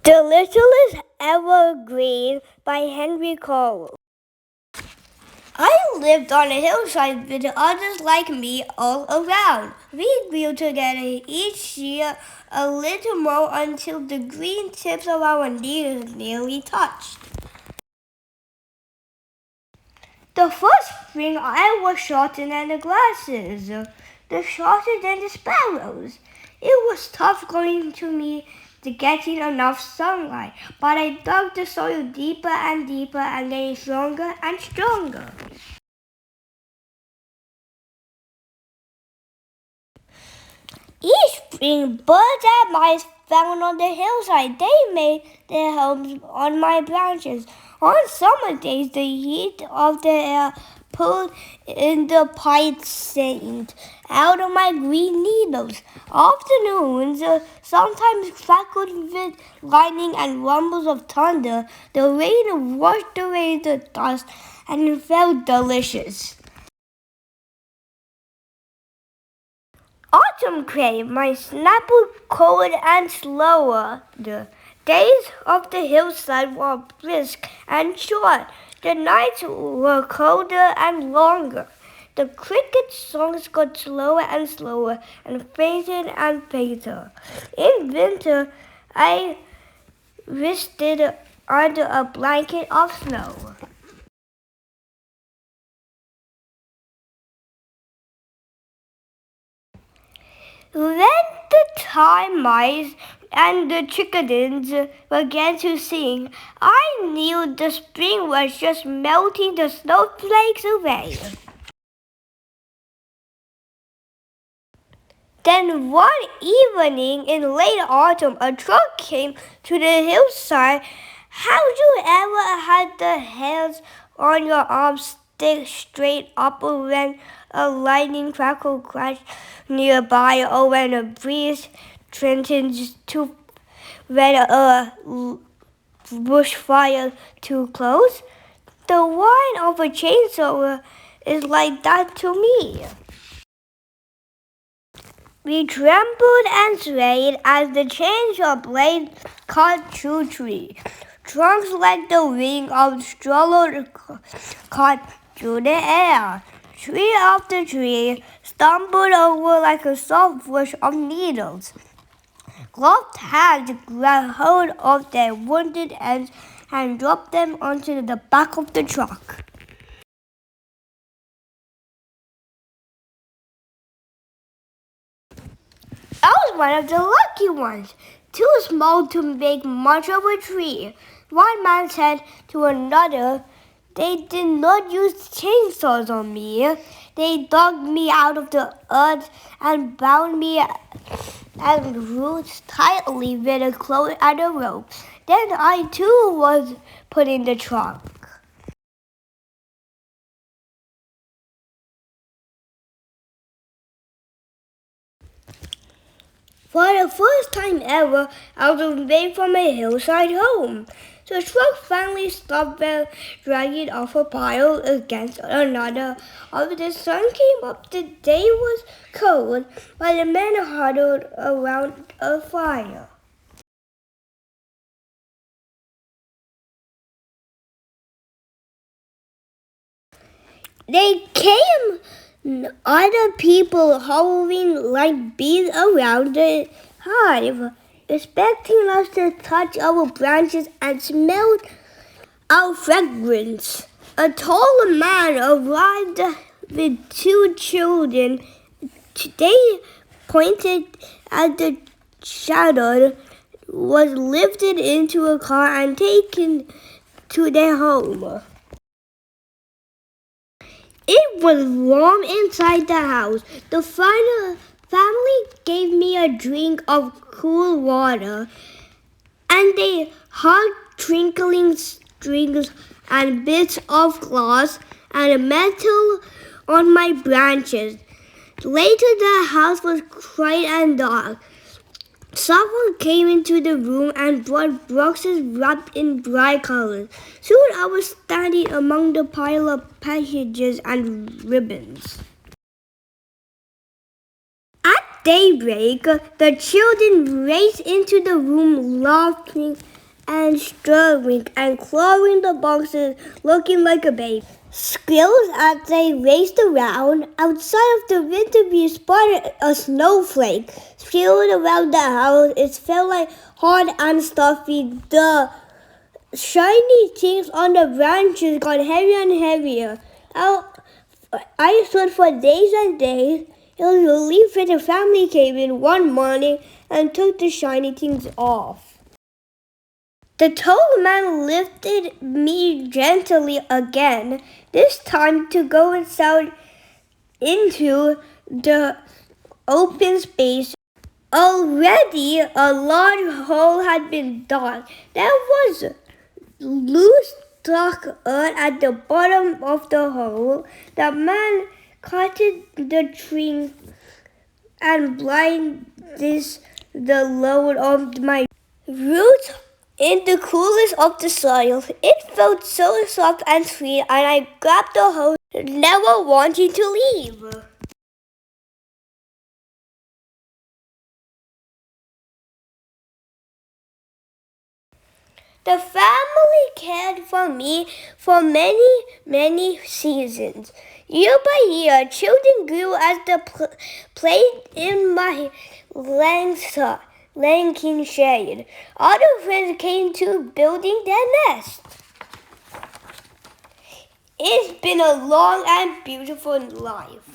The Littlest Evergreen by Henry Cole. I lived on a hillside with others like me all around. We grew together each year a little more until the green tips of our leaves nearly touched. The first spring I was shorter than the grasses, shorter than the sparrows. It was tough going to me to getting enough sunlight, but I dug the soil deeper and deeper and getting stronger and stronger. Each spring, birds and mice found on the hillside. They made their homes on my branches. On summer days, the heat of the air pulled in the pipes singed out of my green needles. Afternoons, sometimes crackled with lightning and rumbles of thunder. The rain washed away the dust, and it felt delicious. Autumn came, my snapper cold and slower. The days of the hillside were brisk and short. The nights were colder and longer. The cricket songs got slower and slower and fainter and fainter. In winter, I rested under a blanket of snow. When the time mice and the chickens began to sing, I knew the spring was just melting the snowflakes away. Then one evening in late autumn, a truck came to the hillside. Have you ever had the hairs on your arms stick straight up when a lightning crackle crashed nearby, or when a breeze threatens to when a bushfire too close? The whine of a chainsaw is like that to me. We trembled and swayed as the chainsaw blade cut through trees. Trunks like the wing of struggled cut through the air. Tree after tree stumbled over like a soft bush of needles. Gloved hands grabbed hold of their wounded ends and dropped them onto the back of the truck. I was one of the lucky ones, too small to make much of a tree. One man said to another, "They did not use chainsaws on me. They dug me out of the earth and bound me and roots tightly with a cloth and a rope. Then I too was put in the truck." For the first time ever, I was away from a hillside home. The truck finally stopped while dragging off a pile against another. After the sun came up, the day was cold, while the men huddled around a fire. They came, other people hovering like bees around the hive, expecting us to touch our branches and smell our fragrance. A tall man arrived with two children. They pointed at the shadow, was lifted into a car and taken to their home. It was warm inside the house. The family gave me a drink of cool water, and they hung twinkling strings and bits of glass and metal on my branches. Later, the house was quiet and dark. Someone came into the room and brought boxes wrapped in bright colors. Soon I was standing among the pile of packages and ribbons. At daybreak, the children raced into the room laughing and stirring and clawing the boxes, looking like a baby. Squirrels, as they raced around outside of the window, spotted a snowflake spilled around the house. It felt like hard and stuffy. The shiny things on the branches got heavier and heavier. I stood for days and days. It was a relief when the family came in one morning and took the shiny things off. The tall man lifted me gently again, this time to go inside into the open space. Already a large hole had been dug. There was loose dark earth at the bottom of the hole. The man cut the tree and blind the load of my roots in the coolness of the soil. It felt so soft and sweet, and I grabbed the hose, never wanting to leave. The family cared for me for many, many seasons. Year by year, children grew as they played in my lanking shade. Other friends came to building their nest. It's been a long and beautiful life.